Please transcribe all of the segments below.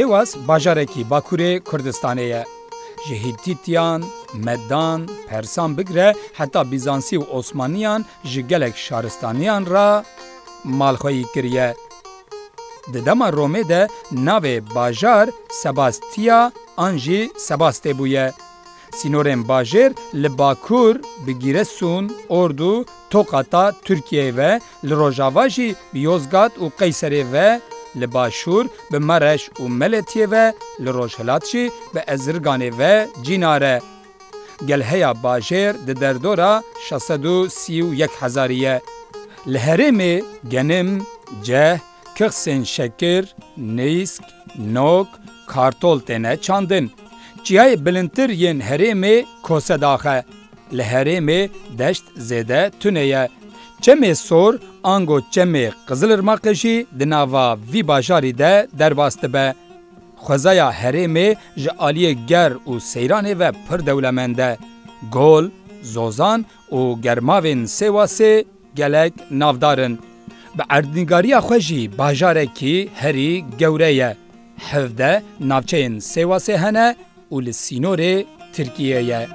Sêwas bajarekî Bakurê Kurdistanê ye. Ji Hîtîtiyan, Meddan, Persan bigire heta Bîzansî û Osmaniyan ji gelek şaristaniyan ra malxweyî kiriye. Di dema Romê de navê bajar Sebastiya an jî Sebastê bûye. Sînorên bajêr li Bakur bi Giresun, Ordu, Tokata Tirkiyeyê ve li Rojava jî bi Yozgat û Qeyserê ve li Başûr bi Mereş û Meletiyê ve li Rojhilat jî bi Ezirganê ve Cînare. Gelheya bajêr di derdora 631 ye. Li Herêmê genim, ceh, kixsên şekir, neysk, nok, kartol têne çandin. Çiyayê bilindtir yên Herêmê Kosedaxe. Li Herêmê deşt zêde tune ye. Çemê sor ango çemê Qizilirmaqê jî di nava vî bajarî de derbas dibe. Xwezaya Herêmê ji aliyê ger û seyranê ve pir dewlemend e. Gol, Zozan û germavên Sêwasê gelek navdarin. Bi erdnîgariya xwe jî bajarekî herî gewre ye. Hevde navçeyên Sêwasê hene û li Sînorê Tirkiyê ye.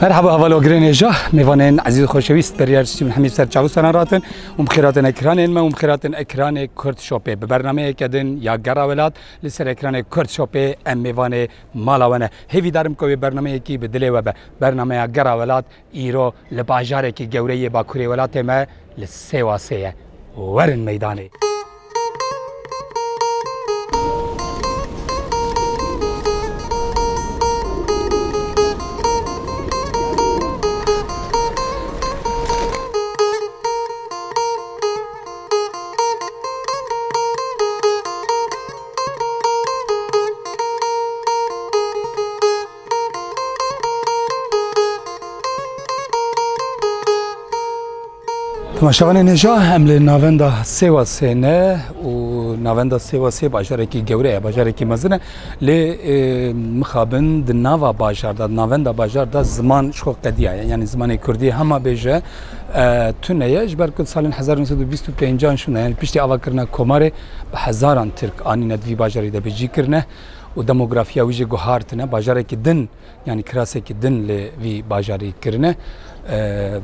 مرحبا هوالوگرین ایجا میوانین عزیز خوشویست بریار شیم حمید سرچاوستان راتن و مخیراتن اکران علم و مخیراتن اکران کرد شوپه به برنامه کدن یا گراولات لسر اکران کرد شوپه ام میوان مالاونه هیوی دارم که برنامه کی به دل و به برنامه گراولات ایرو لباجاره کی گوره باکوری ولات ما لسیواسیه ورن میدانه تماشاوان نجا عمل ناوندا سیواسه نه و ناوندا سیواسه باجاره کی گوره باجاره کی مزنه ل مخابن د ناوا باجار دا ناوندا باجار دا زمان شو قدیه یعنی زمان کردی همه بهجه تونه جبر کل سال 1925 شونه یعنی پشتی اواکرنا کوماره به هزاران ترک آنی ندوی باجاری دا بجی کرنه و دموگرافیا ویژه گوهارتنه باجاره کی دن یعنی کراسه کی دن ل وی باجاری کرنه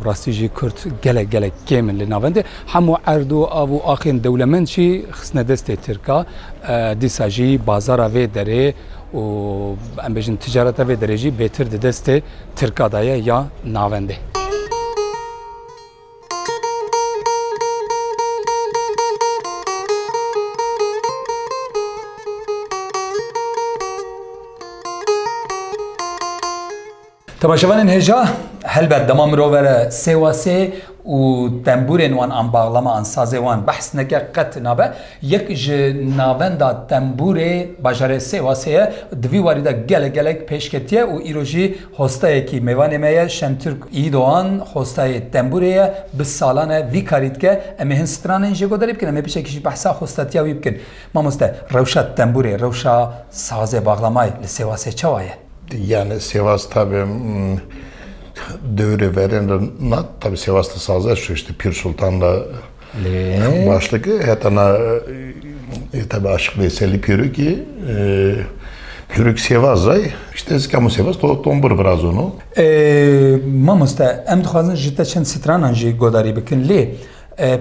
براستیجی کرد گله کامل لناونده همو عردو آبو آخرین دولمند چی خسنه دست ترکا دیساجی بازار و دره و ام بجن تجارت و دره جی بهتر دست ترکا دایه یا ناونده. تماشاوان هجا هلبت دمام رووره سیواسه و تنبورین وان آن باغلما آن سازه وان بحث نکه قط نابه یک ناوندا تنبوره باجاره سیواسه دوی واریده گلک پیشکتیه و ایروژی هستایی که میوانه میه شنترک ایدوان هستای تنبوره به سالانه وی کارید که اما هنستران اینجا گو داریم کنه اما پیشه کشی بحثا هستاتیا وی بکن ما مسته روشا تنبوره روشا سازه باغلمای لسیواسه چوایه؟ Yani Sivas tabi devre veren tabi Sivas'ta sazlar şu işte Pir Sultan'la başlık etana tabi Aşık Veysel'i Pürük Pürük Sivas'ay işte kamu Sivas tombur biraz onu. Mamusta em dixwazin ji te çend stranan jî godarî bikin lê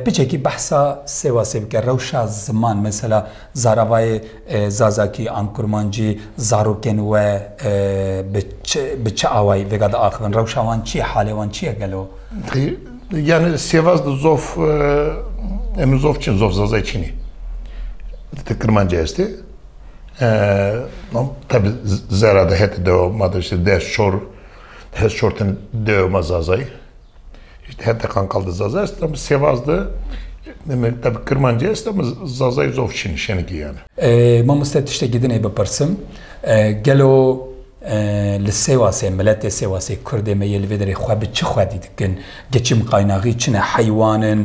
piçekî behsa Sêwasê bike rewşa ziman mesela zaravayê zazakî an kurmancî zarokên we bi çi awayî vêga de axivin rewşa wan çi ye halê wan çi ye gelo? Yani Sivas da zof em zof çin zof zazay çinî te kirmanca esti tabi zerada hete devamadı işte ders şorten devama zazay İşte hep kan kaldı Zazay, ama Sivas'da demek tabi Kırmancı ist, ama Zazay zovçin şenki yani. Ma mustet işte gidin ebe persim. Gelo لسیواسی ملت سیواسی کرد میل ودری خواب چه خودی دکن گچم قایناقی چنه حیوانن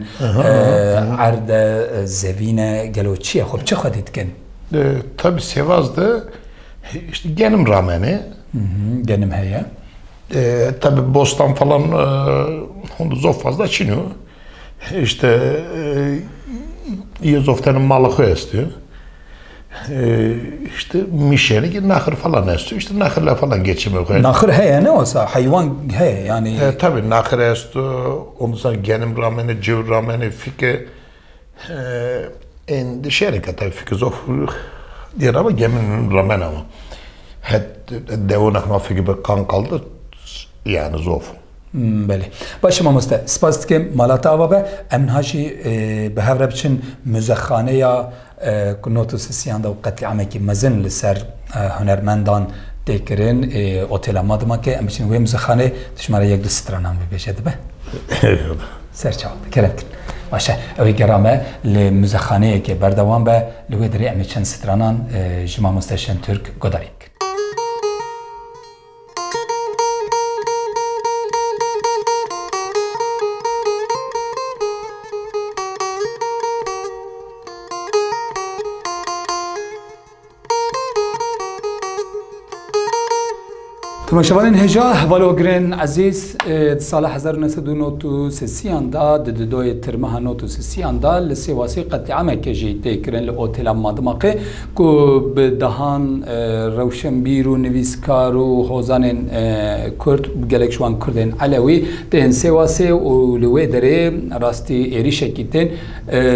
عرض زوینه گلو چیه خوب چه خودی دکن؟ Tabii Sivas'da işte genim rameni. Genim heye. Tabii bostan falan onu zor fazla çiniyor. İşte Yezof'tanın malıkı istiyor. İşte mişeni ki nahır falan istiyor. İşte nahırla falan geçimiyor. Nahır heye ne olsa hayvan heye yani. Tabii nahır istiyor. Ondan sonra genim rameni, cıvır rameni, fike en dışarı tabii fike zor diyor ama gemin ramen ama. Hep devunak mafya gibi kan kaldı yani zor. بله باشه مامسته سپاس که مالات آوا به امنهاشی به هر بچن مزخانه یا کنوتوس سیانده و قتل عمه که مزن لسر هنرمندان دیگرین اوتیل مادما که امشین وی مزخانه تشماره یک دو ستران هم بیشه ده به سرچاو کرد باشه اوی گرامه لمزخانه که بردوام به لوی دری امشین سترانان جمع مستشن ترک گداریم تماشاوان هجا ولوگرین عزیز سال 1993 دا دوی ترمه 93 دا لسیواسی قطع عمه که جیده کرن لأوتیل مادماقه که بدهان روشنبیر و نویسکار و حوزان کرد گلک شوان کردن علوی دهن سیواسی و لوی داره راستی ایریشه کتن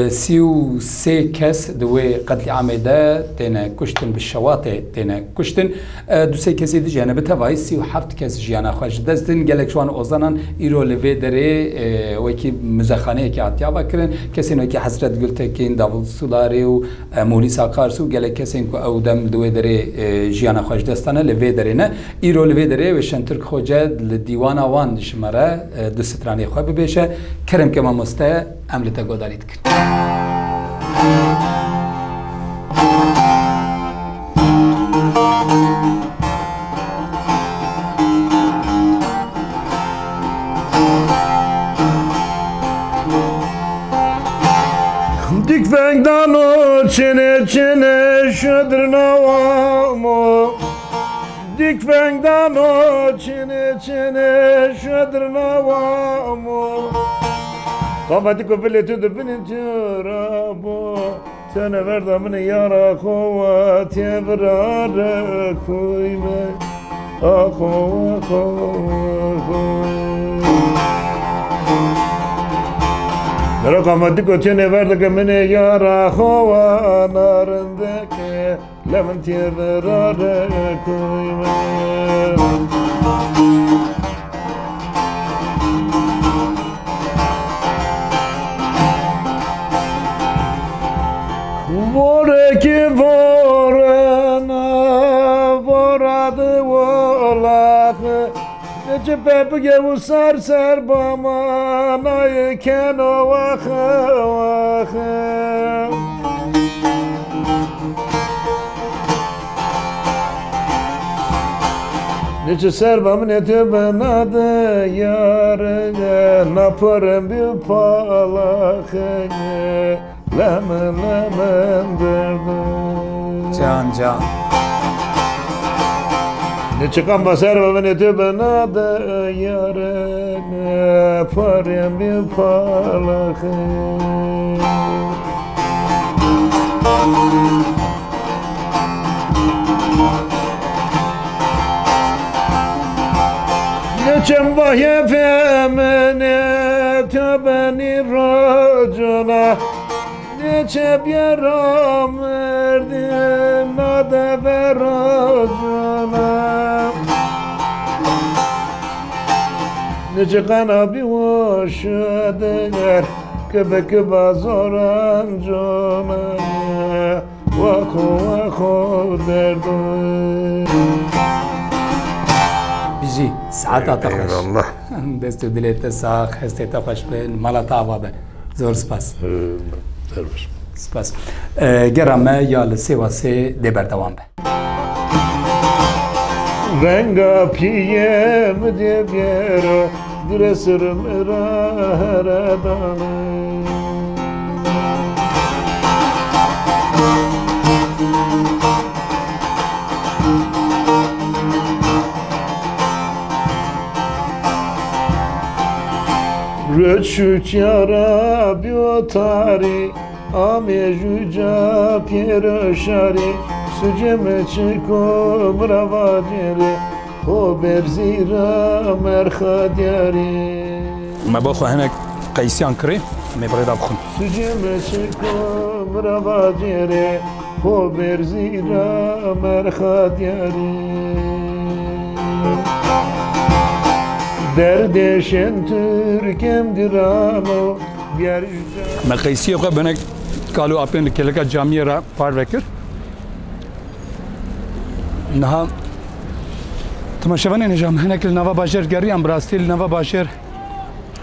33 کس دوی قطع عمه دا دهن کشتن بشواته دهن کشتن دو سه کسی دی جانب توایس 37 کس جیانا خوش دستن گلک شوان اوزانان ایرو لوی دره وکی مزخانه که اتیابا کرن کسی نوکی حضرت گلتکین داول سولاری و مولی ساکارسو گلک کسی که اودم دوی دره جیانا خوش دستانه لوی دره نه ایرو لوی دره و شنترک خوجه لدیوان آوان شماره دو سترانی خواه ببیشه کرم که ما مسته عملتا گودارید کرد Dikvengdan o çene çene şödrnavamo Dikvengdan o çene çene şödrnavamo Kavati kofileti de binin çırabo Tene verdamını yara kova tevrare kuyme Akova kova Rakamati ko tene verdi ke mene yara hova narındaki Levent yerlere koyma Vore ki vorena voradı volakı Nece pepge u sar sar bamana keno vahe vahe Nece sar bamne tebenadı yarı naparım bir palakı Lemen lemen derdim Can Ne çıkan basar ve ne tübena da yarın Parem bir palakı Ne çem vahye femene tübeni racına Ne çep yaram verdim nade veracına Nece kana bir hoşadır Kebe bazoran cana Vako derdim Bizi saat خوش Eyvallah دست و دلت ساخ هستیت خوش به مالات آوا به زور سپاس سپاس گرامه یا لسیواسی دی بردوام به Renga piyem de biero Diresirm raharadane Röçüç yara biotari Ame juca piero şari Suceme çiko brava diyari Ho berzira merha diyari ما باخو هناك قيسيان كري ما بريد أبخون Suceme çiko brava diyari Ho berzira merha diyari Derdeşen Türkem dirano Bier yüce ما قيسية خو بنك قالوا أبين كلك جامية را بار وكر نها تماشاواني نجام هناك النوا باشر جريان براستيل نوا باشر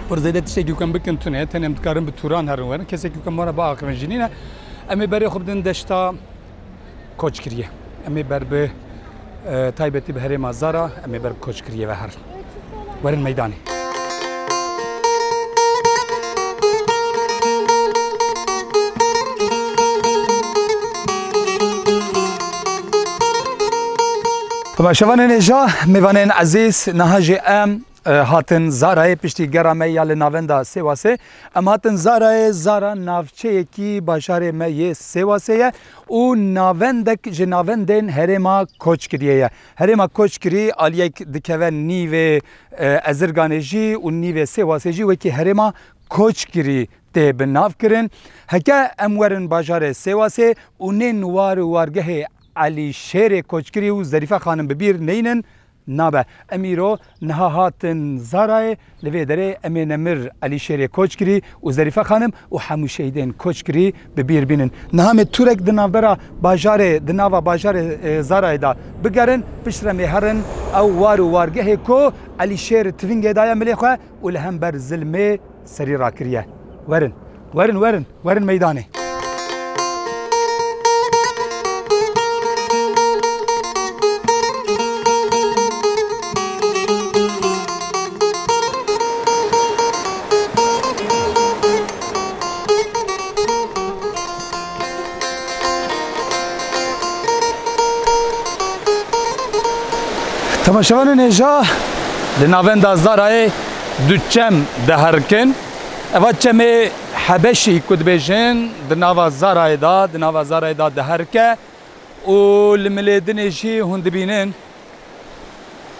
برزيدة تشي كيوكم بكن تونه تنم تكارم بتوران هرون كسي كيوكم مرة باق رنجينينا أمي بري خبدن دشتا كوچ كريه أمي بر به تايبتي بهري مازارا أمي بر كوچ كريه وهر ورن ميداني تماشاوان نجا میوانین عزیز نهاجی ام هاتن زارای پشتی گرامه یا لناوندا سواسه ام هاتن زارا نافچه کی باشار می سواسه او ناوندک جناوندن هرما کوچ کریه هرما کوچ کری الیک دکوه نیو ازرگانجی و نیو سواسه جی وکی هرما کوچ کری ته بناف کرن هکه امورن باشار سواسه و نین وارگه علی شیر کوچکری و ظریفه خانم ببیر نینن نابه امیرو نها هاتن زارای لوی داره امین امر علی شیر کوچکری و ظریفه خانم و همو شهیدین کوچکری ببیر بینن نها می تورک دناوبرا باجار دناوا باجار زارای دا بگرن پشتر میهرن او وارگه کو علی شیر توینگ دایا ملیخواه و لهم بر ظلمه سری راکریه ورن میدانه تماشاوان نجا لناوندا زارای دوچم دهرکن اوا چمه حبشی کد بیجن دناوا زارای دا دهرکه و لملیدنشی هند بینن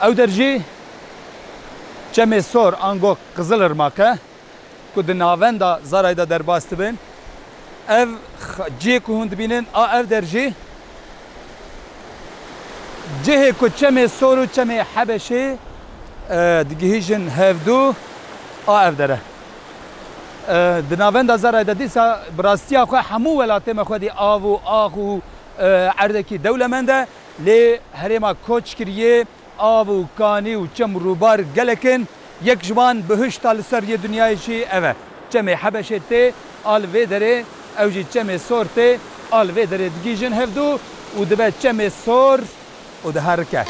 او درجی چمه سور انگو قزل ارماکه کد ناوندا زارای دا درباست بین اف جی کو هند بینن اف درجی جهه کو چمه سورو چمه حبشه دگیهیجن هفدو آف داره دناوند زرای دیسا براستیا خو همو ولاتم خو دی آو آخو عردکی دولمنده لی هرما کوچ کریه آو کانی و چم روبار گلکن یک جوان بهش تال سر ی دنیای چی اوه چمه حبشه ته آل و دره اوجی چمه سور ته آل و دره دگیهیجن هفدو و دبه چمه سور و ده حرکت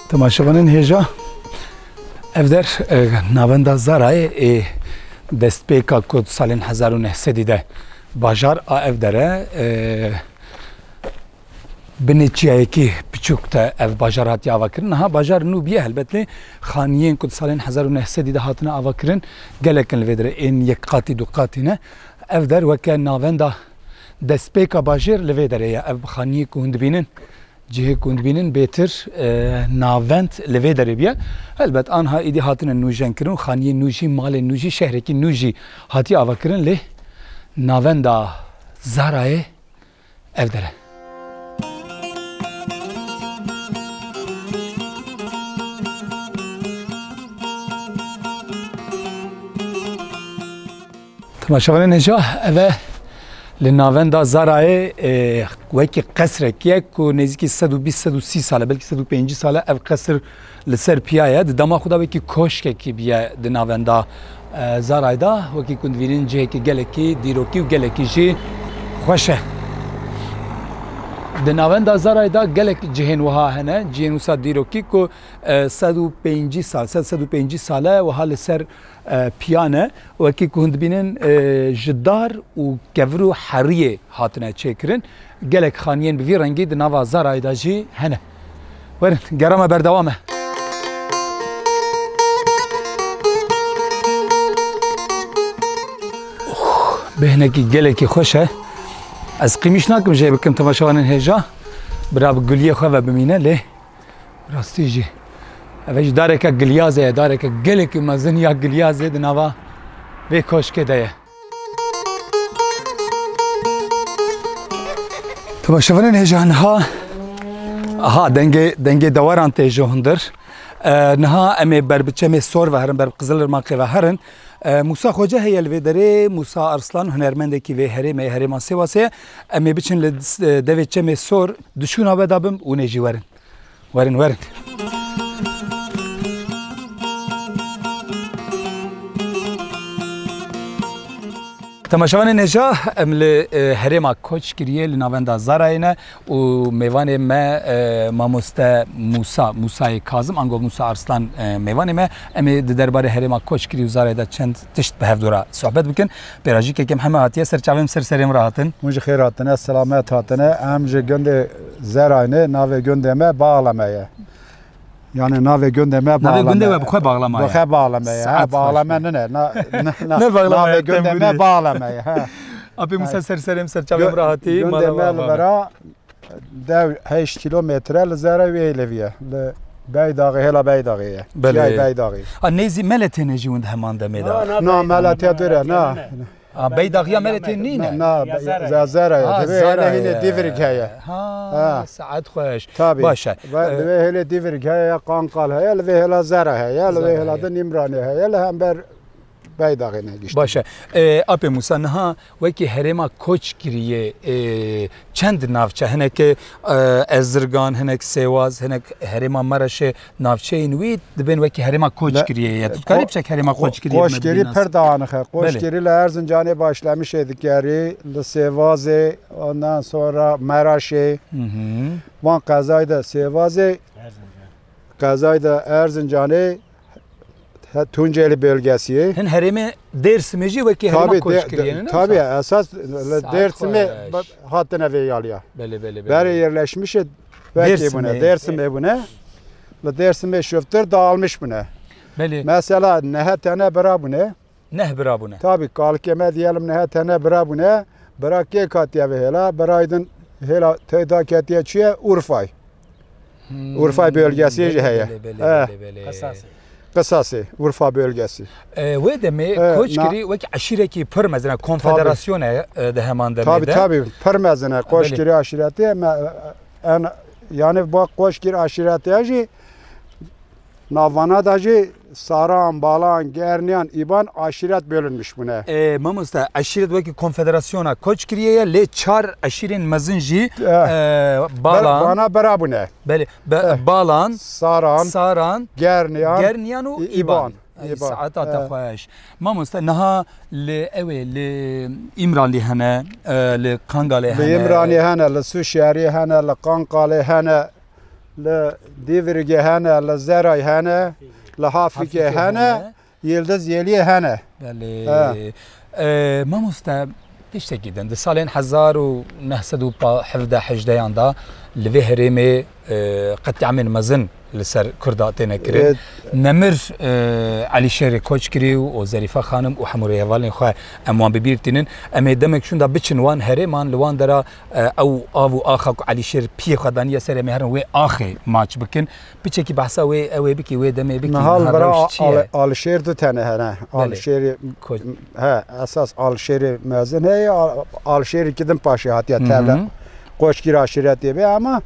تماشاوانین هجا افدر ناوندا زارای دست پیکا کد سالین 1900 باجار افدره بنیچیه کی بچوکتا اف باجار هاتی آوا کرن ها باجار نو بیه البته خانیین کد سالین 1900 هاتنا آوا کرن گلکن لودره این یک قاتی دو قاتی نه افدر وکه ناوندا دست پیکا باجر لودره یا اف خانیه کند بینن جهه کند بینن بهتر ناوند لودره بیا البته آنها ایدی هاتنا نوجن کرن خانیه نوجی مال نوجی شهرکی نوجی هاتی آوا کرن لی ناوندا زارای افدره تماشاوان نجا اوه لناوندا زارای وکی قصر کیه کو نزدیکی 120-130 ساله بلکه 150 ساله اف قصر لسر پیایه دما خدا وکی کوشک کی بیه لناوندا زارایدا وکی کندوینین جه که گلکی دیروکی و گلکی جی خوشه دناوند زارایدا گلک جهن وها هنه جهن وسا دیروکی کو 105 سال 105 ساله و حال سر پیانه وکی کندبینن جدار و کورو حریه هاتنه چکرن گلک خانیین بوی رنگی دناوا زارایدا جی هنه ورن گرامه بردوامه بهنکی گلکی خوشه از قیمش نکم جای بکم تماشاوانین هجا برای گلیه خواه و بمینه لی راستی جی اوش داره که گلیازه داره که گلکی مزن یا گلیازه دنوا به کشکه ده تماشاوانین هجا نها دنگه دواران تیجو هندر نها امی بر بچه سور و هرن بر قزل ماقی و هرن موسا خوجه هیل و داره موسا ارسلان هنرمنده کی و هری ماسه واسه امی بچن دوی چه سور دشون آبه دابم و نجی ورن تماشاوان نجا امل هرما کوچ کریه لناوندا زاراینا و میوان ما ماموستا موسی کاظم انگو موسی ارسلان میوان ما امی درباره هرما کوچ کریو زارایدا چند تشت به هفدورا صحبت بکن براجی که کم همه هاتیه سرچاویم سرسریم راحتن مجه خیراتنه سلامت هاتنه امج گند زاراینا ناو گند ما باغلمه yani nave göndeme bağlama. Nave göndeme bu kadar bağlama. Bu kadar bağlama ya. Bağlama ne? Nave göndeme bağlama ya. Abi Musa serserim serçavim rahati. Göndeme vera dev 8 kilometre lezara ve leviye. Beydağı hela beydağı ya. Beydağı. Nezi melete nejund hemen de meda. Na melete dure na. بيداغيا ملتين نينا نا زارا هنا ديفرق هي ها سعد خوش باشا هنا ديفرق هي قانقال هي اللي هلا زارا هي اللي هلا دنيمراني هي اللي هم بر بيداغينا گشت باشه اپ موسی نها وکی هرما کوچ کریه چند نافچه هنک ازرگان هنک سیواز هنک هرما مرش نافچه اینوی دبن وکی هرما کوچ کریه قریب شک هرما کوچ کریه کوچ کری پر دانخه کوچ کری لرزنجانه başlamış edikleri سیواز ondan sonra meraşe van kazayda sivazı kazayda Erzincan'ı Tunceli bölgesi. Hen herime Dersimeci ve ki herime koç kiriyenin. Tabii esas Dersim'e hattına ve yalıya. Beri yerleşmiş belki buna Dersim'e buna. Dersim'e şöftür dağılmış buna. Mesela nehetene bira buna. Neh bira buna. Tabii kalkeme diyelim nehetene bira buna. Bırak ki katiye ve hela biraydın hela teyda katiye çiye Urfay. Urfay bölgesi heye. Kısası Urfa bölgesi. Ve deme koç kiri ve ki aşireki permezine konfederasyona de hemen demede. Tabii permezine koç kiri aşireti yani bu koç kiri aşireti aji navana daji Saran, Balan, Gerniyan, İban aşiret bölünmüş buna. Mamusta aşiret ve ki konfederasyona koç kiriye le çar aşirin mazinci Balan. Bana bera buna. Balan, Saran, Gerniyan و İban. ساعتها تخواش ما مست نها لأوي لإمراني هنا لقنقالي هنا لإمراني هنا لسوشياري هنا لقنقالي هنا لديفرجي هنا لزراي هنا لحافكي هنا يلدز يلي هنا ما مست تشتكي جدا ده سالين حزار ونهسدو حفظة حجديان دا لفهرمي قد تعمل مزن لسر كرداتنا كريم نمر علي شيري كوتش كريو وزريفة خانم وحموري هوالين خواه اموان ببيرتينن امي دمك شون دا بچن وان هرمان لوان درا او آو آخاك علي شير بي خدانية سر مهرن وي آخي ماتش بكن بچه كي بحثا وي اوي بكي وي دمي بكي نهال برا آل شير دو تانه هنا آل شيري ها اساس آل شيري مازن هي آل شيري كدن پاشي هاتيا تابلا قوش كرا شيراتي بي اما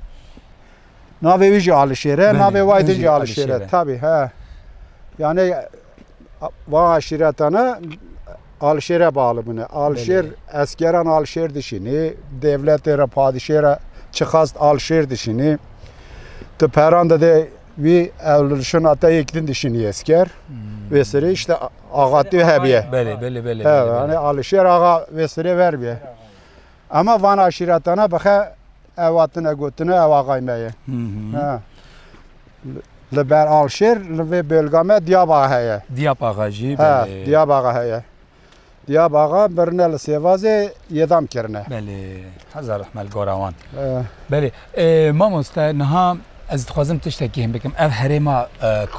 ناوی ویژه آلشیره، ناوی وایدی آلشیره، tabii ha. Yani aşiretana Alşehir'e bağlı bunu. Alşehir eskeren Alşehir dişini, devletlere padişahlara çıkast Alşehir dişini. Te peranda de vi evlişin ata ektin dişini esker. Vesiri işte ağatı hebiye. Beli. Yani Alişer ağa vesiri verbiye. Ama van aşiretana bakha evatına götüne ev ağaymaya. Liber Alişer ve bölgeme Diyarbakır heye. Diyarbakır'cı beli. Diyarbakır heye. Diyarbakır birine sevazı yedam kirne. Beli. Hazar Ahmel Goravan. Beli. Mamosta naha az dixwazim tiştekî him bikim ev herêma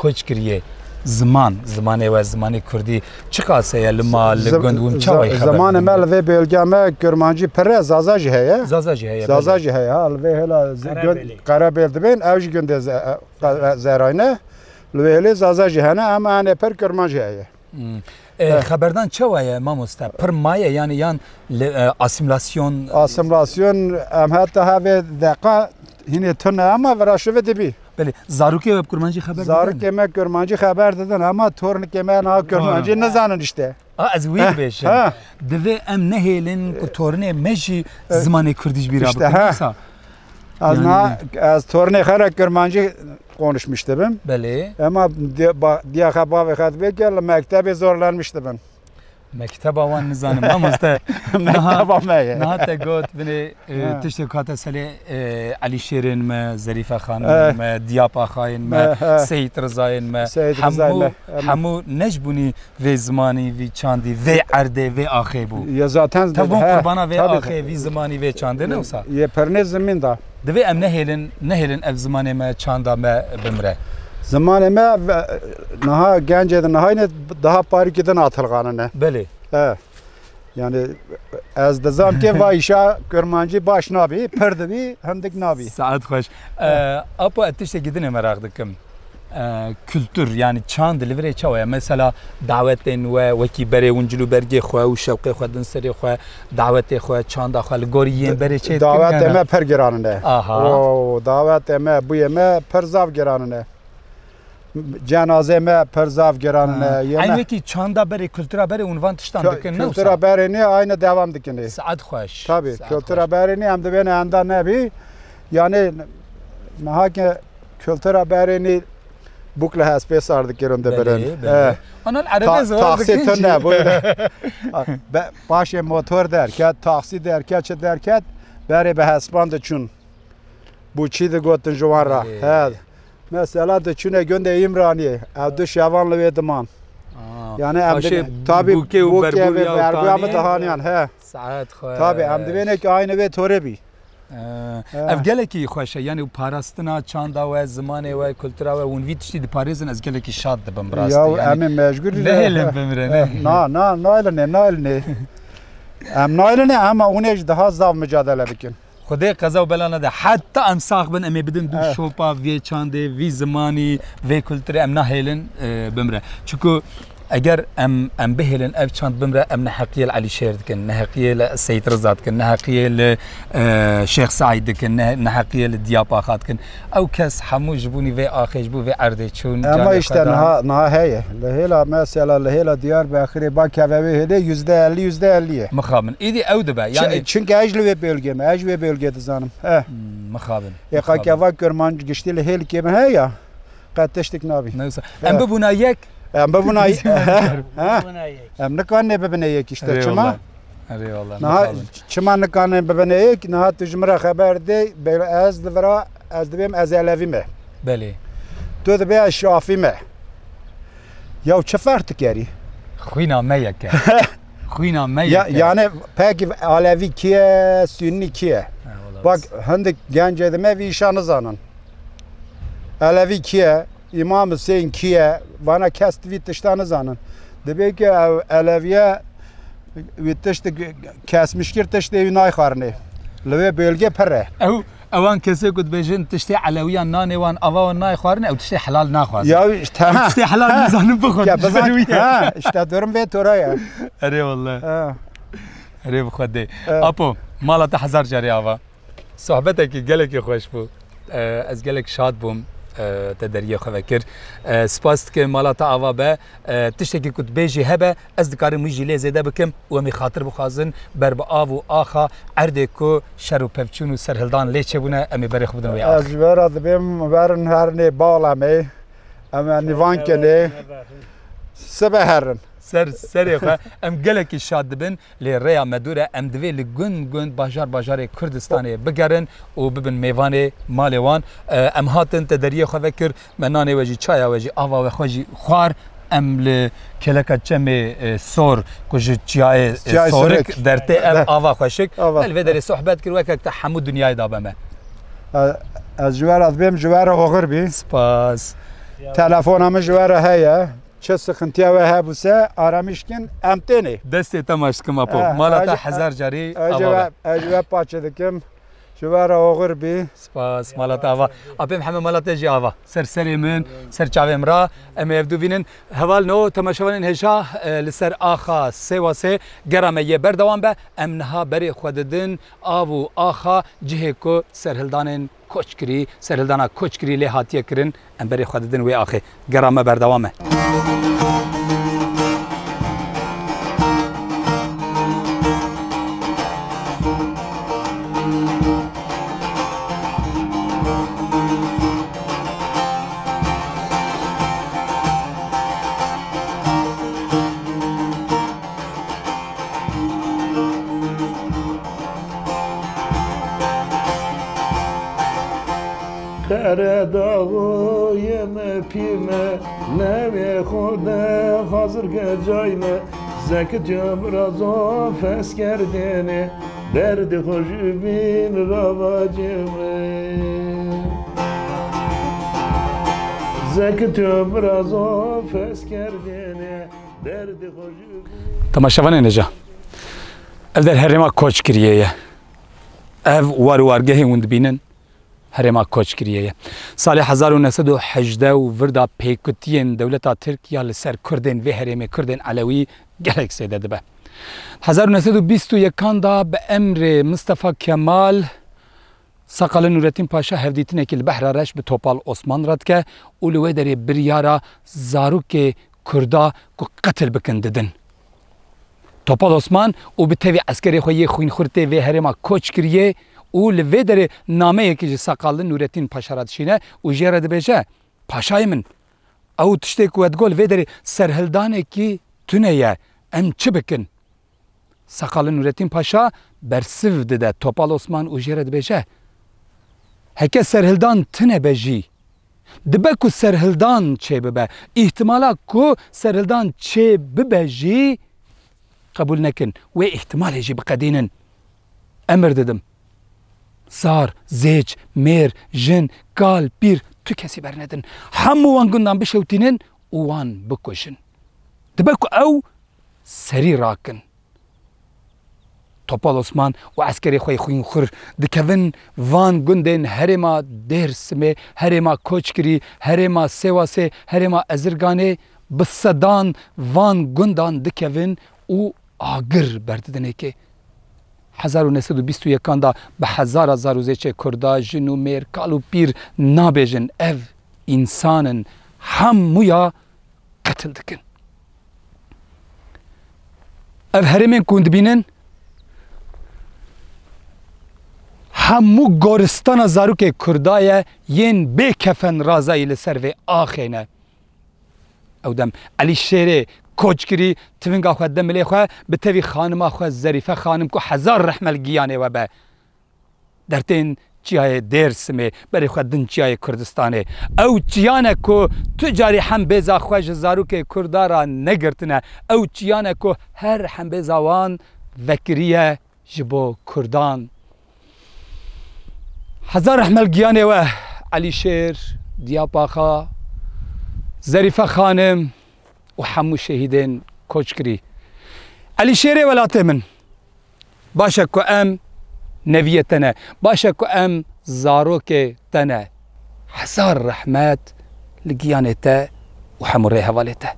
koç kiriye zamanê ve zamanê Kurdî çi qaseye li mal li gund û çawê xeber zamanê me li vê bölgeme Kurmancî pire zaza jî heye. Zaza jî heye. Zaza jî heye. Li vê hela Qarabêl dibên ev jî gundê Zerayne. Li vê helê zaza jî hene ama hene pir Kurman jî heye. Xeberdan çawa ye mamosta pir maye yani yan asimilasyon em heta havê deqa hinê tune ama veraşive dibî. Beli zarokê web Kurmancî xeber zarokê me Kurmancî xeber didin ama tornikê me na Kurmancî nizanin işte. Ez wî bêjim. Divê em nehêlin ku tornê me jî zimanê Kurdî ji bîra bikin. Az tornê xera Kurmancî konuşmuştum. Beli. Ama diya xebavê xetbê ki li mektebê zorlanmıştım. Mekteba wan nizanim mamosta mekteba me ye. Niha te got binê tiştê hate selê Alîşêrên me, Zerîfe xanimên me, Diyapa xayên me, Seyid Rizayên me hemû nejbûnî vê zimanî vî çandî vê erdê vê axê bû. Ya zaten tevon qurbana vê axê vî zimanî vê çandê ne wisa? Ye pernê zimîn da. Divê em nehêlin ev zimanê me çanda me bimre. Zamanê me niha gencê di nihayînê daha parîkê din atılganine. Belê. Yani ez dizam ki va îşa Kurmancî baş nabî, pir dibî, hindik nabî. Saet xweş. Apo ez tiştekî dinê merak dikim. Kültür yani çand li virê çawa ye mesela dawetên we wekî berê wincil û bergê xwe û şewqê xwe din serê xwe dawetê xwe çanda xwe li gorî yên berê çê dawetê me pir giranin e. Dawetê me bûyê me pir zav giranin e. Cenazê me pir zav giranin e. Eyn wekî çanda berê kültüra berê unvan tiştan dikin ne kültüra berê aynı devam dikin. Saet xweş. Tabii kültüra berê em dibêne enda nebî yani niha ki kültüra berê bukle hespê sar dikirin dibirin. Anal erebê zor dikin. Taksî ne bu. Başê motor derket, taksî derket, çi derket berê bi hespan diçûn. Bu çi digotin ji wan re. Mesela diçûne gundê İmraniyê ev du şevan li wê diman. Yani em tabii bûkê û berbuya me dihaniyan he. Saet xwe. Tabii em dibêne ki aynı wê torê bî. Ev gelekî xweş e yani parastina çanda we zimanê we kultura we hûn vî tiştî diparêzin ez gelekî şad dibim rastî. Ya em ê mecbur nehêlin bimre. Nailîne. Em nailîne ama hûn jî daha zav mücadele bikin. Xwedê qeza û bela nede heta em sax bin em ê bidin du şopa vê çandê vî zimanî vê kulturê em nahêlin bimre. Çunku eger em bihêlin ev çand bimre em neheqiyê li Alîşêr dikin, neheqiyê li Seyid Riza dikin, neheqiyê li Şeyx Saîd dikin, neheqiyê li Diyapa dikin. Ew kes hemû ji bonî vê axê ji bo vê erdê çûn. Ama işte niha heye. Li hêla mesela li hêla Diyarbakırê ba kevevê hêlê %50 ye. Mixabin. Îdî ew dibe. Yani çünkü ez li vê bölgê me, ez vê bölgê dizanim. Mixabin. Êqa keva Kurmancî giştî li hêlkê me heya. Qet tiştek nabî. Em bibûna yek em bibûna em nikanê bibine yek işte çima. Niha çima nikanê bibine yek niha tu ji min re xeber de ez divira ez dibêm ez elevî me. Belê. Tu dibê ez şafî me. Ya çi ferq dikerî? Xwîna me yek e. Xwîna me yek e. Yani peki Alevî ki ye, Sünni ki ye? Bak hindik gencê me vî îşa nizanin. Alevî ki ye? İmam Hüseyin ki ye? Bana kes vî tişta nizanin. Dibe ki Aleviye vî tişt kesmişkir tiştê wî nayxwarinê. Li vê bölge pir e. Ewan kesê ku dibêjin tiştê Elewiyan nanê wan ava wan nayxwarin ew tiştê helal naxwazin. Ya işte tiştê helal nizanin bixwin. İşte durum vê tora ye. Erê wallah. Erê bi Xwedê. Apo mala te hezar carê ava. Sohbetekî gelekî xweş bû. Ez gelek şad bûm. Te deriyê xwe vekir. Spas dikim mala te ava be tiştekî ku dibêjî hebe ez dikarim wî jî lê zêde bikim û em ê xatir bixwazin ber bi av û axa erdê ku şer û pevçûn û serhildan lê çêbûne em ê berê xwe bidin wê ax. Ez ji vera dibêm werin hernê bala me em ê nîvan kenê سبهرن سری خو ام گلکی شاد بن لی ریا مدوره ام دوی لگن باجار کردستانی بگرن و ببن میوان مالوان ام هاتن تدریه خو فکر منانه وجی چای وجی آوا و خوجی خوار ام ل کلکا چم سور کج چای سورک درته ام آوا خوشک الوی در صحبت کرد و که حمود دنیای دابمه از جوار از بیم جوار آخر بی سپاس تلفن همه جوار هیا چه سخنتی و هبوسه آرامیش کن امتنی دستی تماش کم اپو مالا 1000 جاری اجواب پاچه دکم جوار آخر بی سپاس مالا آوا ابیم همه مالا تجی آوا سری من سر چاوی مرا ام یفدو بینن حوال نو تماشاون هشا لسر آخا سه و سه گرامه یه بردوام به ام نها بری خوددن آو آخا جه کو سرهلدانن کوچکری سرهلدانا کوچکری له هاتیه کرن ام بری خوددن و آخه گرامه بردوامه Dağıyım pime Leve khoda hazır gecayme Zekit yamrazo feskerdene Derdi hoşubin ravacime Zekit yamrazo feskerdene Derdi hoşubin تماشاون نجا اف در هرما کوچ کریه اف وارگهی وند بینن هرما کوچ کریه سال 1918 و وردا پیکوتین دولتا ترکیه لسر کردن و هرم کردن علوی گلک سیده دبه 1921 دا به امر مصطفی کمال ساقال نورالدین پاشا هفدیتنه که البحر رش به توپال عثمان رد که اولوه داری بریارا زاروک کردا کو قتل بکنددن توپال عثمان او به تاوی عسکری خوی خوین خورته و هرما کوچ کریه او لوی داره نامه یکی ساقال نورالدین پاشا را دشینه او جیره دبیجه پاشای من او تشتی کوت گل وی داره سرهلدانه کی تونه یه ام چه بکن ساقال نورالدین پاشا برسیو دده توپال عثمان او جیره دبیجه هکه سرهلدان تنه بجی دبه کو سرهلدان چه ببه احتمالا کو سرهلدان چه ببجی قبول نکن و احتمال جی بقدینن امر ددم زار، زیج، میر، جن، کال، پیر تو کسی برندن همو وان گندان بشوتینن وان بکشن دبه کو او سری راکن توپال عثمان و عسکری خوی خوین خور دکوین وان گندن هرما درسمه هرما کوچکری هرما سواسه هرما ازرگانه بصدان وان گندان دکوین او آگر برددنه که 1921 دا به هزار زیچه کردا جنو میر کالو پیر نابیجن اف انسانن همویا قتل دکن اف هرمین کند بینن همو گورستان زاروک کردای ین بی کفن رازایی لسر و آخینه او دم علی شیره کوچکری تونگا خود دملی خو به توی خانم خو ظریفه خانم کو هزار رحمل گیانه و به در تین چیای درس می برای خود دن چیای کردستانه او چیانه کو تجاری هم بیزا خوش زاروک کردارا نگرتنه او چیانه کو هر هم بیزاوان وکریه جبو کردان هزار رحمل گیانه و علی شیر دیاپاخا ظریفه خانم و همو شهیدین کوچکری علی شیره ولاته من باشه که ام نویه تنه باشه که ام زاروک تنه هزار رحمت لگیانه تا و همو ری حواله تا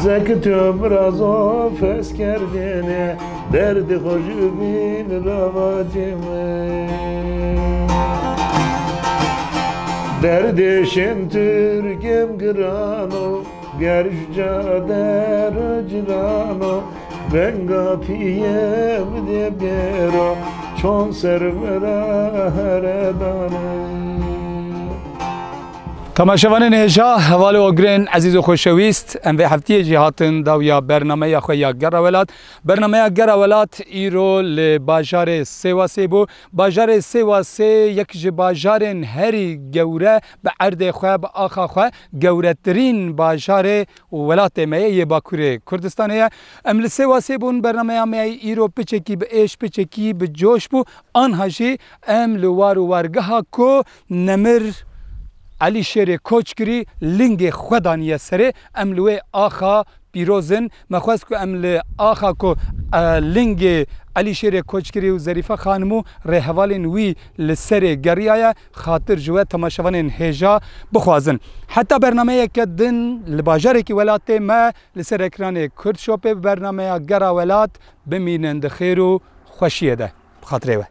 زکت برازو فس کردنه درد خوشو بین رواجمه دردشن ترکم گرانو گرش جادر جرانو بنگا پیم دی بیرو چون سر مرا هردانه تماشاوانین هجا حواله اگرین عزیز و خوشویست ام به هفته جهاتن داویا برنامه خویا گراولات برنامه گراولات ایرو ل بازار سواسه بو بازار سواسه یک ج بازارن هری گوره به عرض خو به آخا خو گوره ترین بازار ولات می باکوره کردستانه ام ل سواسه بون برنامه می ایرو پچکی به ايش پچکی به جوش بو آنهاجی ام لوار ورگه کو نمر علی شیر کوچکری لنگ خدانی سره املوه آخا پیروزن مخواست که امل آخا کو لنگ علی شیر کوچکری و ظریفه خانمو رهوالین وی لسر گریای خاطر جوه تماشاوانین هجا بخوازن حتی برنامه که دن لباجاره که ولات ما لسر اکران کرد شوپه برنامه گرا ولات بمینند خیر و خوشیه ده بخاطره و